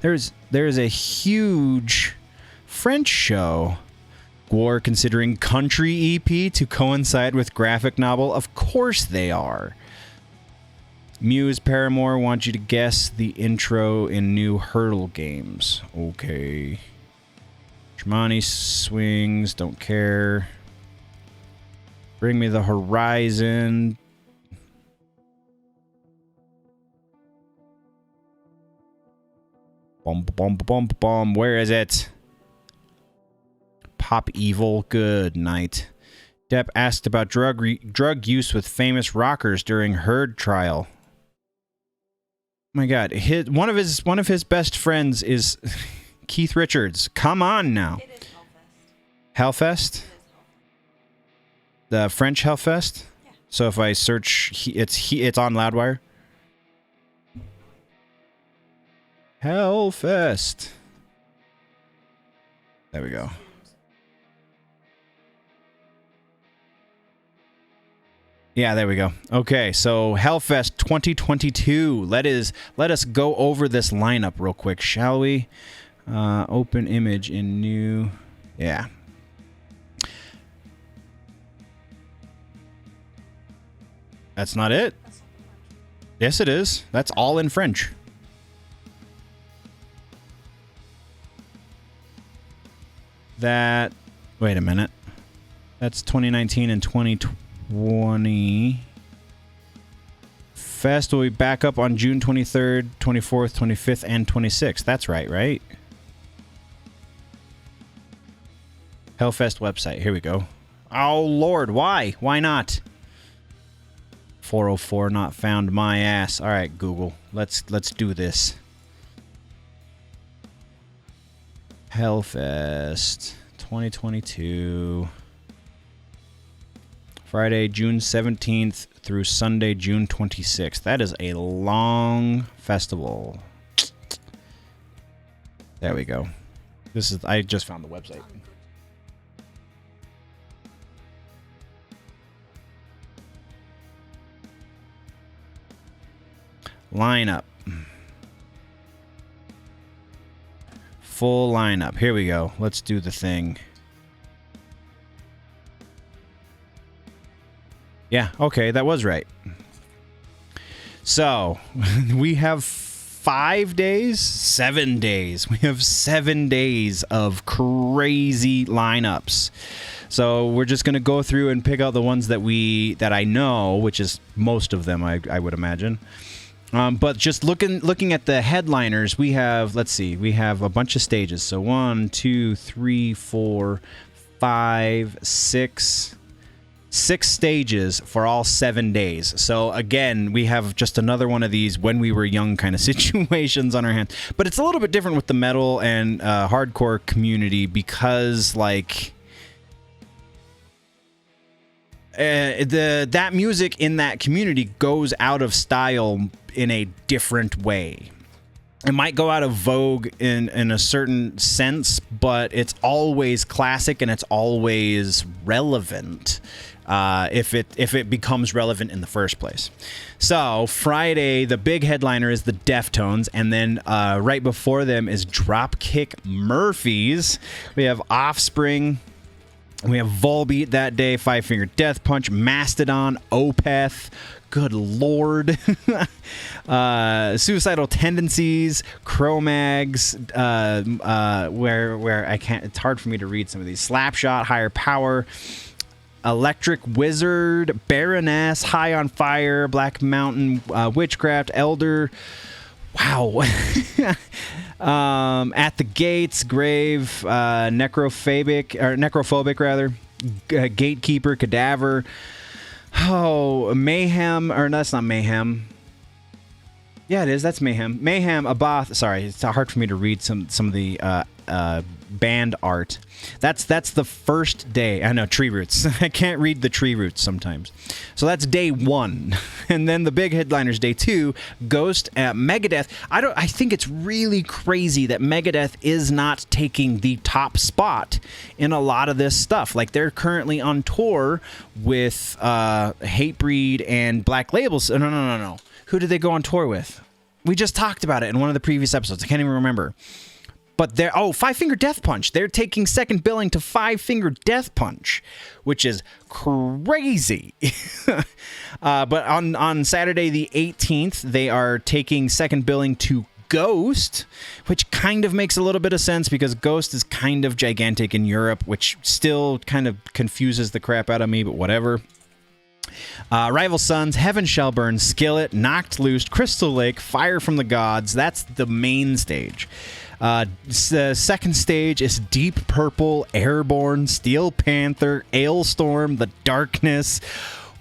There's a huge French show. War considering country EP to coincide with graphic novel. Of course they are. Muse Paramore want you to guess the intro in new Hurdle games. Okay. Tremonti swings, don't care. Bring Me the Horizon. Bum, bum, bum, bum. Where is it? Pop Evil. Good night. Depp asked about drug use with famous rockers during Heard trial. Oh my God, one of his best friends is Keith Richards. Come on now. It is Hellfest. Hellfest? It is Hellfest. The French Hellfest? Yeah. So if I search, it's on Loudwire. Hellfest. There we go. Yeah, there we go. Okay, so Hellfest 2022. Let us go over this lineup real quick, shall we? Open image in new. Yeah. That's not it. Yes, it is. That's all in French. That. Wait a minute. That's 2019 and 2020. Fest will be back up on June 23rd, 24th, 25th, and 26th. That's right? Hellfest website. Here we go. Oh, Lord. Why? Why not? 404 not found my ass. All right, Google. Let's do this. Hellfest 2022. Friday, June 17th through Sunday, June 26th. That is a long festival. There we go. I just found the website. Lineup. Full lineup. Here we go. Let's do the thing. Yeah, okay, that was right. So, we have 5 days? 7 days. We have 7 days of crazy lineups. So, we're just going to go through and pick out the ones that I know, which is most of them, I would imagine. But just looking at the headliners, we have, let's see, we have a bunch of stages. So 1, 2, 3, 4, 5, 6 stages for all 7 days. So again, we have just another one of these when we were young kind of situations on our hands. But it's a little bit different with the metal and hardcore community because like that music in that community goes out of style in a different way. It might go out of vogue in a certain sense, but it's always classic and it's always relevant if it becomes relevant in the first place. So Friday, the big headliner is the Deftones, and then right before them is Dropkick Murphys. We have Offspring. We have Volbeat that day, Five Finger Death Punch, Mastodon, Opeth, good lord, Suicidal Tendencies, Cro-Mags, where I can't, it's hard for me to read some of these, Slapshot, Higher Power, Electric Wizard, Baroness, High on Fire, Black Mountain, Witchcraft, Elder, wow. At the Gates, Grave, Necrophobic rather, Gatekeeper, Cadaver, Mayhem, or no, that's not Mayhem. Yeah, it is. That's Mayhem. Mayhem, Abath. Sorry, it's hard for me to read some of the band art. That's the first day. I know, Tree Roots. I can't read the Tree Roots sometimes. So that's day 1. And then the big headliners, day 2, Ghost, Megadeth. I think it's really crazy that Megadeth is not taking the top spot in a lot of this stuff. Like, they're currently on tour with Hatebreed and Black Label. No. Who did they go on tour with? We just talked about it in one of the previous episodes. I can't even remember. But they're, Five Finger Death Punch. They're taking second billing to Five Finger Death Punch, which is crazy. But on Saturday the 18th, they are taking second billing to Ghost, which kind of makes a little bit of sense because Ghost is kind of gigantic in Europe, which still kind of confuses the crap out of me, but whatever. Rival Sons, Heaven Shall Burn, Skillet, Knocked Loose, Crystal Lake, Fire from the Gods. That's the main stage. The second stage is Deep Purple, Airborne, Steel Panther, Ailstorm, The Darkness.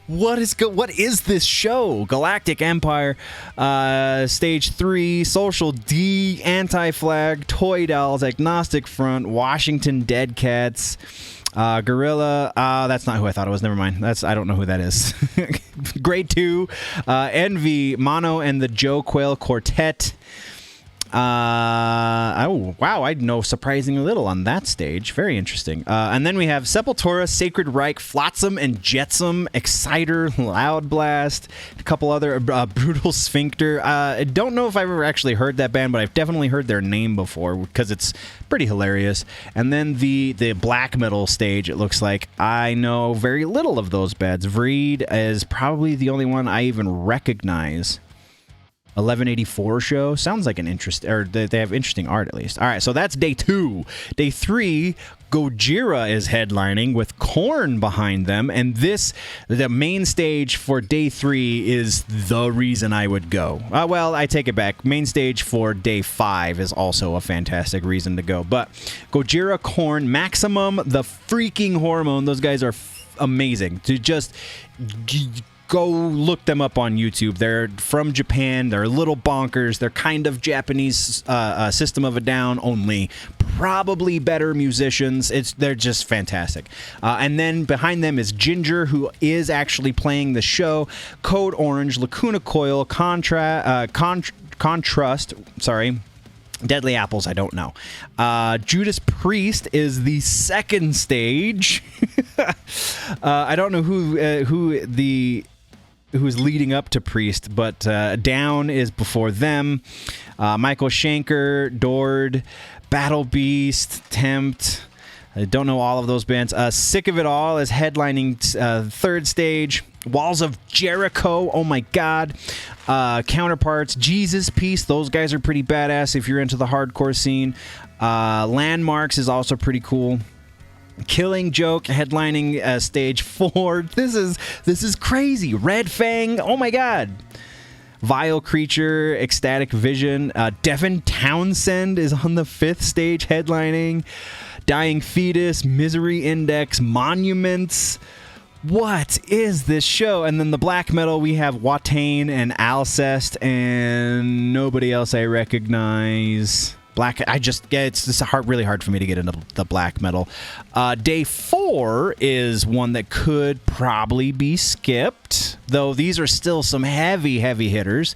What is this show? Galactic Empire, Stage 3, Social D, Anti-Flag, Toy Dolls, Agnostic Front, Washington Dead Cats, Gorilla. That's not who I thought it was. Never mind. I don't know who that is. Grade 2, Envy, Mono and the Joe Quail Quartet. Oh, wow, I know surprisingly little on that stage. Very interesting. And then we have Sepultura, Sacred Reich, Flotsam and Jetsam, Exciter, Loud Blast, a couple other, Brutal Sphincter. I don't know if I've ever actually heard that band, but I've definitely heard their name before because it's pretty hilarious. And then the black metal stage, it looks like. I know very little of those bands. Vreed is probably the only one I even recognize. 1184 show sounds like an or they have interesting art at least. All right, so that's day 2. Day 3, Gojira is headlining with Korn behind them, and the main stage for day 3 is the reason I would go. Well, I take it back. Main stage for day 5 is also a fantastic reason to go. But Gojira, Korn, Maximum, the freaking Hormone. Those guys are amazing. To just go look them up on YouTube. They're from Japan. They're a little bonkers. They're kind of Japanese System of a Down, only probably better musicians. They're just fantastic. And then behind them is Ginger, who is actually playing the show. Code Orange, Lacuna Coil, Contrast, sorry. Deadly Apples, I don't know. Judas Priest is the second stage. I don't know who's leading up to Priest, but Down is before them. Michael Schenker, Dord, Battle Beast, Tempt. I don't know all of those bands. Sick of It All is headlining third stage. Walls of Jericho, oh my god. Counterparts, Jesus Piece, those guys are pretty badass if you're into the hardcore scene. Landmarks is also pretty cool. Killing Joke headlining stage 4. This is crazy. Red Fang, oh my god. Vile Creature, Ecstatic Vision. Devin Townsend is on the 5th stage headlining. Dying Fetus, Misery Index, Monuments. What is this show? And then the black metal, we have Watain and Alcest and nobody else I recognize. It's really hard for me to get into the black metal. Day 4 is one that could probably be skipped, though these are still some heavy hitters.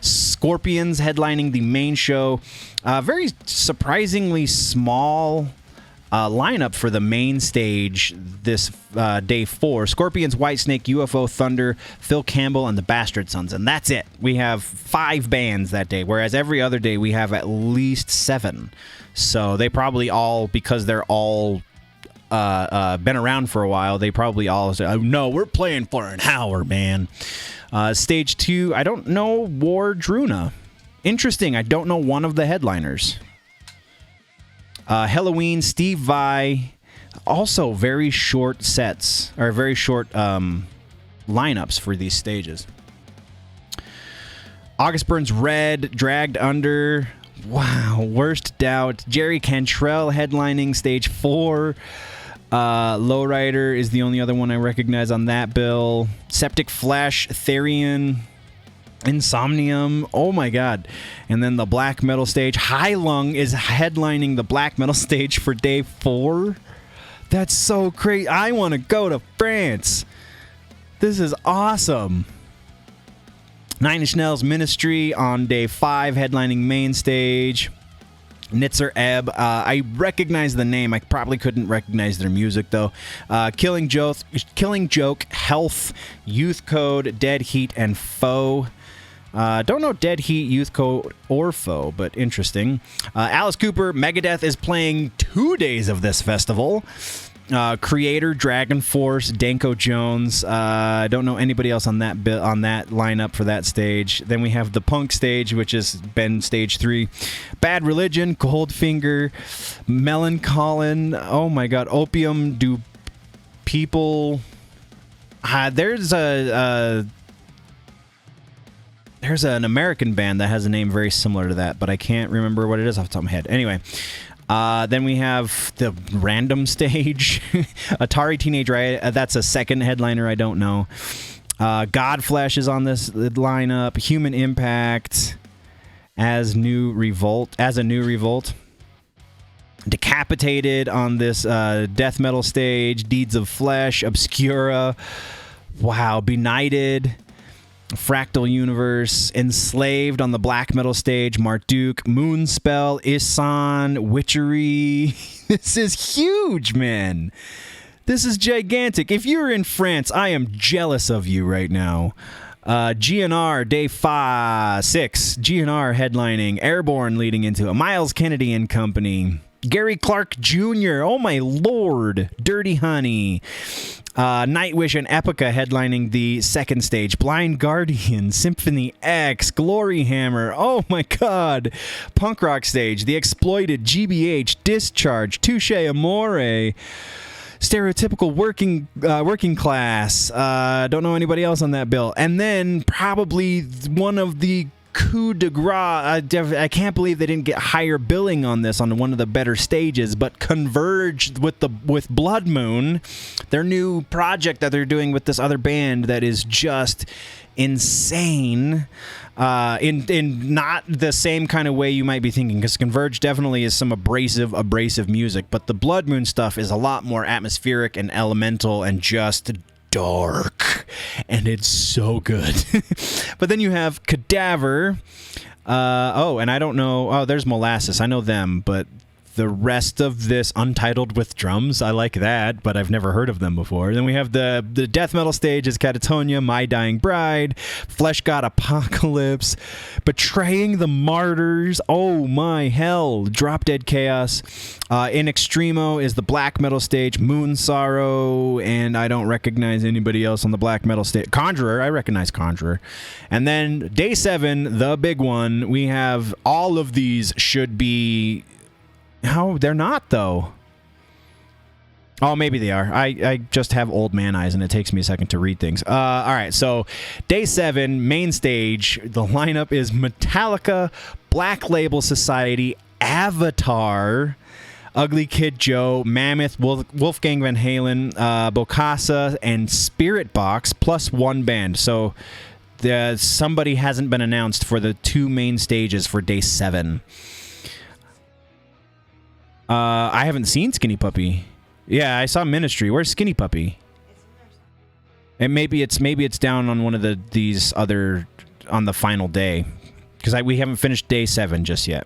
Scorpions headlining the main show. Very surprisingly small lineup for the main stage this day 4. Scorpions, Whitesnake, UFO Thunder, Phil Campbell, and the Bastard Sons. And that's it. We have 5 bands that day, whereas every other day we have at least 7. So they probably all, because they're all been around for a while, they probably all say, oh, no, we're playing for an hour, man. Stage 2, I don't know Wardruna. Interesting, I don't know one of the headliners. Halloween, Steve Vai, also very short sets, or very short lineups for these stages. August Burns Red, Dragged Under, wow, Worst Doubt, Jerry Cantrell headlining stage 4. Lowrider is the only other one I recognize on that bill. Septic Flesh, Therian, Insomnium, oh my god. And then the black metal stage, High Lung is headlining the black metal stage for day 4. That's so crazy. I want to go to France. This is awesome. Nine Inch Nails Ministry on day 5 headlining main stage. Nitzer Ebb, I recognize the name. I probably couldn't recognize their music though. Killing Joke, Health, Youth Code, Dead Heat, and Foe. Don't know Dead Heat, Youth Code, or Foe, but interesting. Alice Cooper, Megadeth is playing 2 days of this festival. Creator, Dragon Force, Danko Jones. I don't know anybody else on that lineup for that stage. Then we have the Punk stage, which has been stage 3. Bad Religion, Goldfinger, Melancholy. Oh my God, Opium. Do people? There's an American band that has a name very similar to that, but I can't remember what it is off the top of my head. Anyway. Then we have the Random stage. Atari Teenage Riot. That's a second headliner. I don't know. Godflesh is on this lineup. Human Impact as a new revolt. Decapitated on this death metal stage. Deeds of Flesh. Obscura. Wow. Benighted. Fractal Universe, Enslaved on the black metal stage, Marduk, Moonspell, Isan, Witchery. This is huge, man. This is gigantic. If you're in France, I am jealous of you right now. GNR, day 6. GNR headlining, Airborne leading into it, Miles Kennedy and Company. Gary Clark Jr., oh my lord, Dirty Honey. Nightwish and Epica headlining the second stage. Blind Guardian, Symphony X, Glory Hammer, oh my god. Punk rock stage, The Exploited, GBH, Discharge, Touche Amore. Stereotypical working class. Don't know anybody else on that bill. And then probably one of the coup de grace. I can't believe they didn't get higher billing on this on one of the better stages, but Converge with Blood Moon, their new project that they're doing with this other band that is just insane. In not the same kind of way you might be thinking, because Converge definitely is some abrasive music, but the Blood Moon stuff is a lot more atmospheric and elemental and just dark, and it's so good. But then you have Cadaver. And I don't know. Oh, there's Molasses. I know them, but the rest of this, Untitled with Drums, I like that, but I've never heard of them before. Then we have the death metal stage is Catatonia, My Dying Bride, Flesh God Apocalypse, Betraying the Martyrs, oh my hell, Drop Dead Chaos. In Extremo is the black metal stage, Moon Sorrow, and I don't recognize anybody else on the black metal stage. Conjurer, I recognize Conjurer. And then day 7, the big one, we have all of these should be... No, they're not, though. Oh, maybe they are. I just have old man eyes, and it takes me a second to read things. All right, so day 7, main stage. The lineup is Metallica, Black Label Society, Avatar, Ugly Kid Joe, Mammoth, Wolfgang Van Halen, Bokassa, and Spirit Box, plus one band. So somebody hasn't been announced for the 2 main stages for day 7. I haven't seen Skinny Puppy. Yeah, I saw Ministry. Where's Skinny Puppy? And maybe it's down on one of these other on the final day, because we haven't finished day 7 just yet.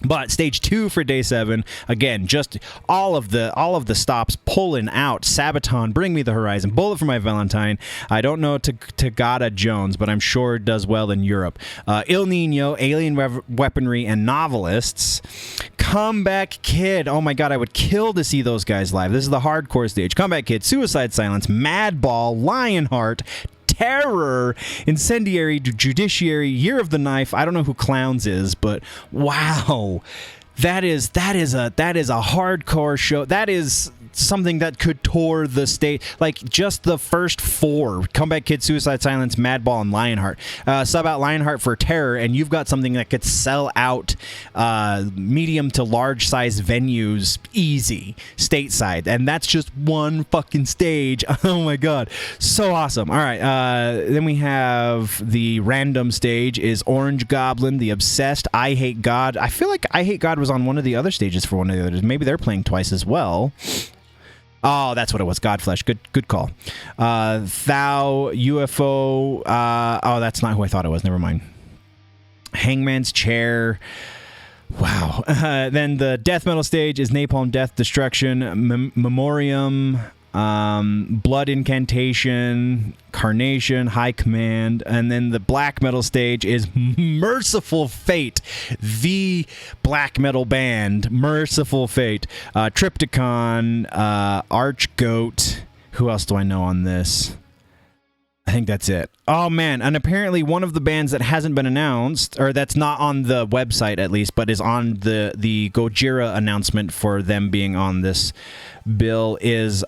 But stage 2 for day 7, again, just all of the stops pulling out. Sabaton, Bring Me the Horizon, Bullet for My Valentine. I don't know Tagada Jones, but I'm sure it does well in Europe. Il Nino, Alien Weaponry, and Novelists. Comeback Kid. Oh my god, I would kill to see those guys live. This is the hardcore stage. Comeback Kid, Suicide Silence, Madball, Lionheart, Terror, Incendiary, Judiciary, Year of the Knife. I don't know who Clowns is, but wow, that is a hardcore show. That is something that could tour the state. Like, just the first 4, Comeback Kid, Suicide Silence, Madball, and Lionheart. Sub out Lionheart for Terror, and you've got something that could sell out medium to large size venues easy, stateside. And that's just one fucking stage. Oh my god, so awesome. All right, then we have the random stage is Orange Goblin, The Obsessed, I Hate God. I feel like I Hate God was on one of the other stages for one of the others. Maybe they're playing twice as well. Oh, that's what it was. Godflesh. Good call. Thou, UFO. Oh, that's not who I thought it was. Never mind. Hangman's Chair. Wow. Then the death metal stage is Napalm Death Destruction, Memoriam, Blood Incantation, Carnation, High Command, and then the black metal stage is Merciful Fate, the black metal band, Merciful Fate, Triptychon, Archgoat. Who else do I know on this? I think that's it. Oh, man. And apparently one of the bands that hasn't been announced, or that's not on the website at least, but is on the Gojira announcement for them being on this bill is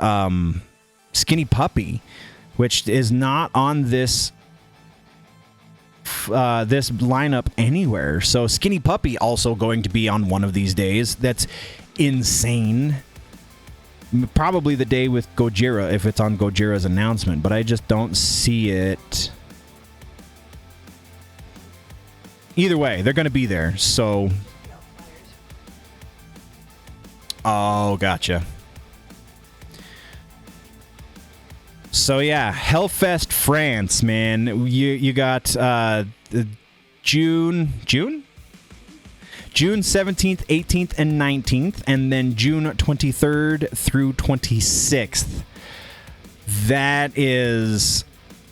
Skinny Puppy, which is not on this this lineup anywhere. So Skinny Puppy also going to be on one of these days. That's insane. Probably the day with Gojira if it's on Gojira's announcement, but I just don't see it. Either way, they're going to be there, so... Oh, gotcha. So yeah, Hellfest France, man. You got June 17th, 18th, and 19th, and then June 23rd through 26th. That is,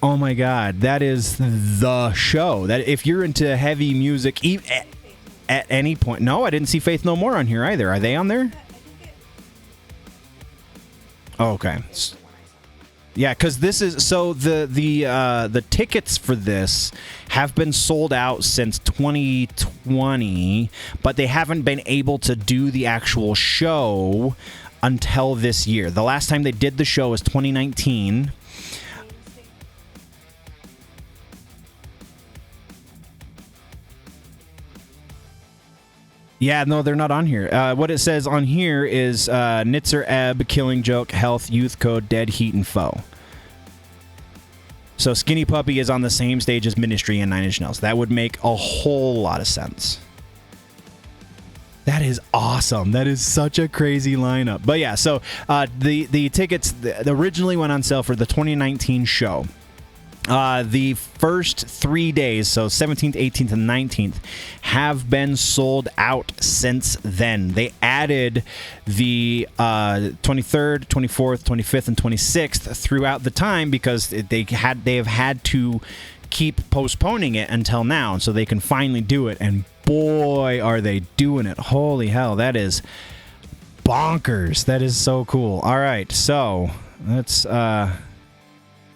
oh my God, that is the show. That if you're into heavy music, at any point. No, I didn't see Faith No More on here either. Are they on there? Oh, okay. Yeah, because this is so the tickets for this have been sold out since 2020, but they haven't been able to do the actual show until this year. The last time they did the show was 2019. Yeah, no, they're not on here. What it says on here is Nitzer, Ebb, Killing Joke, Health, Youth Code, Dead Heat, and Foe. So Skinny Puppy is on the same stage as Ministry and Nine Inch Nails. That would make a whole lot of sense. That is awesome. That is such a crazy lineup. But yeah, so the tickets originally went on sale for the 2019 show. The first 3 days, so 17th, 18th, and 19th, have been sold out since then. They added the 23rd, 24th, 25th, and 26th throughout the time because they have had to keep postponing it until now, so they can finally do it. And boy, are they doing it! Holy hell, that is bonkers. That is so cool. All right, so let's.